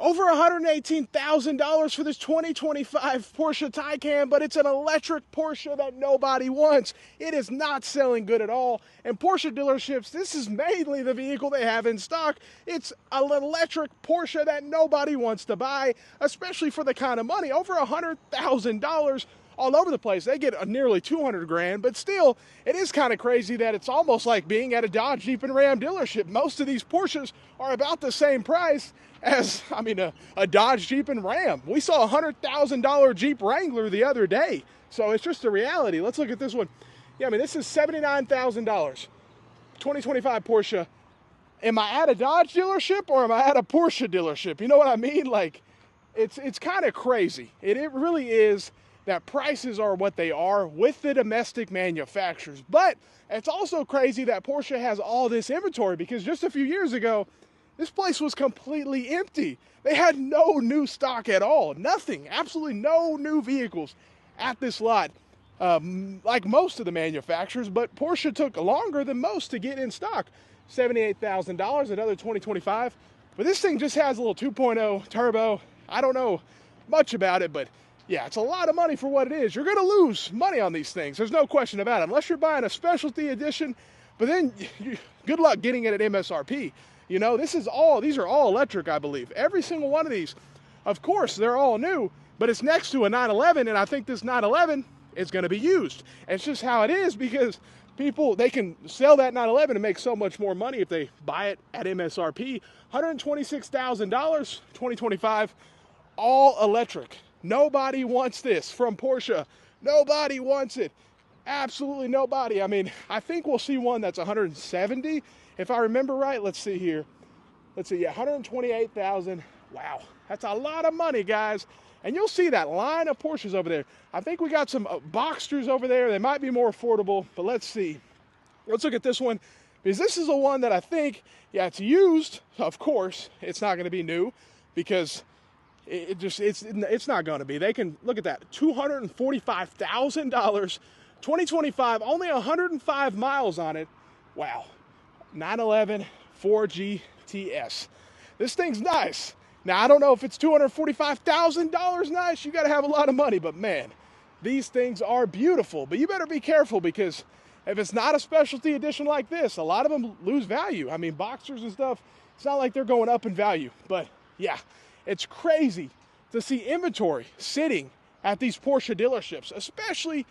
Over $118,000 for this 2025 Porsche Taycan, but it's an electric Porsche that nobody wants. It is not selling good at all. And Porsche dealerships, this is mainly the vehicle they have in stock. It's an electric Porsche that nobody wants to buy, especially for the kind of money. Over $100,000 all over the place. They get nearly 200 grand, but still, it is kind of crazy that it's almost like being at a Dodge, Jeep, and Ram dealership. Most of these Porsches are about the same price as, a Dodge, Jeep, and Ram. We saw a $100,000 Jeep Wrangler the other day. So it's just a reality. Let's look at this one. Yeah, this is $79,000. 2025 Porsche. Am I at a Dodge dealership or am I at a Porsche dealership? You know what I mean? Like, it's kind of crazy. It really is that prices are what they are with the domestic manufacturers. But it's also crazy that Porsche has all this inventory, because just a few years ago, this place was completely empty. They had no new stock at all. Nothing. Absolutely no new vehicles at this lot. Like most of the manufacturers, but Porsche took longer than most to get in stock. $78,000, another 2025. But this thing just has a little 2.0 turbo. I don't know much about it, but yeah, it's a lot of money for what it is. You're going to lose money on these things. There's no question about it, unless you're buying a specialty edition. But then, good luck getting it at MSRP. These are all electric, I believe. Every single one of these. Of course, they're all new, but it's next to a 911, and I think this 911 is going to be used. And it's just how it is, because people, they can sell that 911 and make so much more money if they buy it at MSRP. $126,000, 2025, all electric. Nobody wants this from Porsche. Nobody wants it. Absolutely nobody. I think we'll see one that's 170, if I remember right. Let's see here. Yeah, 128,000. Wow, that's a lot of money, guys. And you'll see that line of Porsches over there. I think we got some Boxsters over there. They might be more affordable, but let's see. Let's look at this one, because this is the one that I think, yeah, it's used. Of course, it's not going to be new, because it's not going to be. They can look at that, $245,000, 2025, only 105 miles on it. Wow, 911 4GTS. This thing's nice. Now, I don't know if it's $245,000 nice. You got to have a lot of money, but man, these things are beautiful. But you better be careful, because if it's not a specialty edition like this, a lot of them lose value. Boxers and stuff, it's not like they're going up in value. But yeah, it's crazy to see inventory sitting at these Porsche dealerships, especially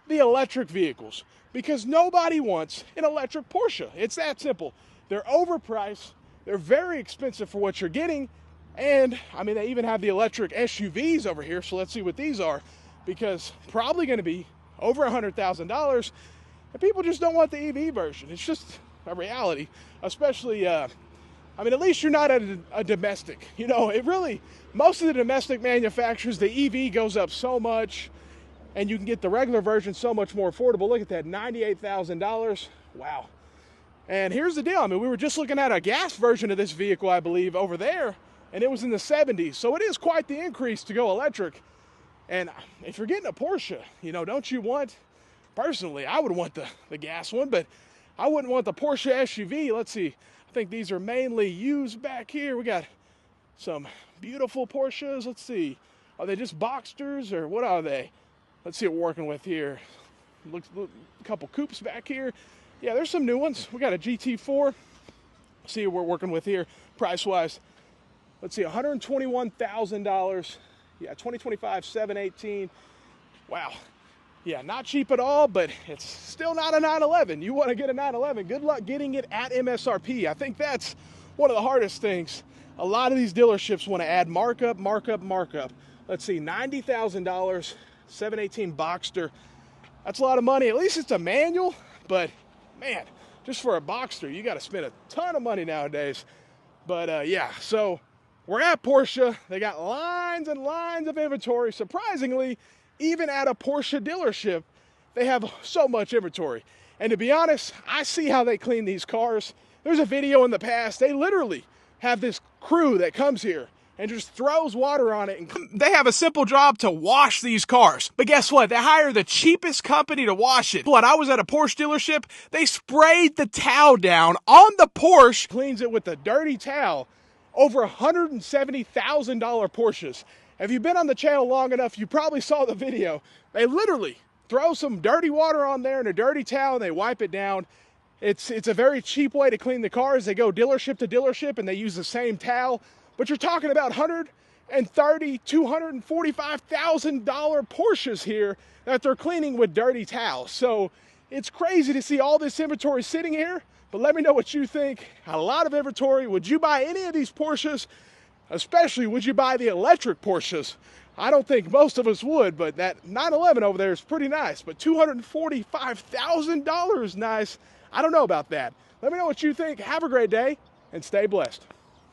the electric vehicles, because nobody wants an electric Porsche. It's that simple. They're overpriced. They're very expensive for what you're getting. And they even have the electric SUVs over here. So let's see what these are, because probably going to be over $100,000. And people just don't want the EV version. It's just a reality, especially, at least you're not at a domestic. Most of the domestic manufacturers, the EV goes up so much, and you can get the regular version so much more affordable. Look at that, $98,000. Wow. And here's the deal. We were just looking at a gas version of this vehicle, I believe, over there, and it was in the 70s. So it is quite the increase to go electric. And if you're getting a Porsche, don't you want, personally, I would want the gas one, but I wouldn't want the Porsche SUV. Let's see. I think these are mainly used back here. We got some beautiful Porsches. Let's see. Are they just Boxsters, or what are they? Let's see what we're working with here. Looks a couple coupes back here. Yeah, there's some new ones. We got a GT4. See what we're working with here, price-wise. Let's see, $121,000. Yeah, 2025 718. Wow. Yeah, not cheap at all, but it's still not a 911. You want to get a 911, good luck getting it at MSRP. I think that's one of the hardest things. A lot of these dealerships want to add markup. Let's see, $90,000, 718 Boxster. That's a lot of money. At least it's a manual, but man, just for a Boxster, you got to spend a ton of money nowadays. But yeah, so we're at Porsche. They got lines and lines of inventory. Surprisingly, even at a Porsche dealership, they have so much inventory. And to be honest, I see how they clean these cars. There's a video in the past. They literally have this crew that comes here and just throws water on it. And they have a simple job to wash these cars. But guess what? They hire the cheapest company to wash it. When I was at a Porsche dealership, they sprayed the towel down on the Porsche, cleans it with a dirty towel over $170,000 Porsches. If you've been on the channel long enough, you probably saw the video. They literally throw some dirty water on there and a dirty towel and they wipe it down. It's a very cheap way to clean the cars. They go dealership to dealership and they use the same towel. But you're talking about $130,000, $245,000 Porsches here that they're cleaning with dirty towels. So it's crazy to see all this inventory sitting here. But let me know what you think. A lot of inventory. Would you buy any of these Porsches? Especially, would you buy the electric Porsches? I don't think most of us would, but that 911 over there is pretty nice. But $245,000 nice. I don't know about that. Let me know what you think. Have a great day and stay blessed.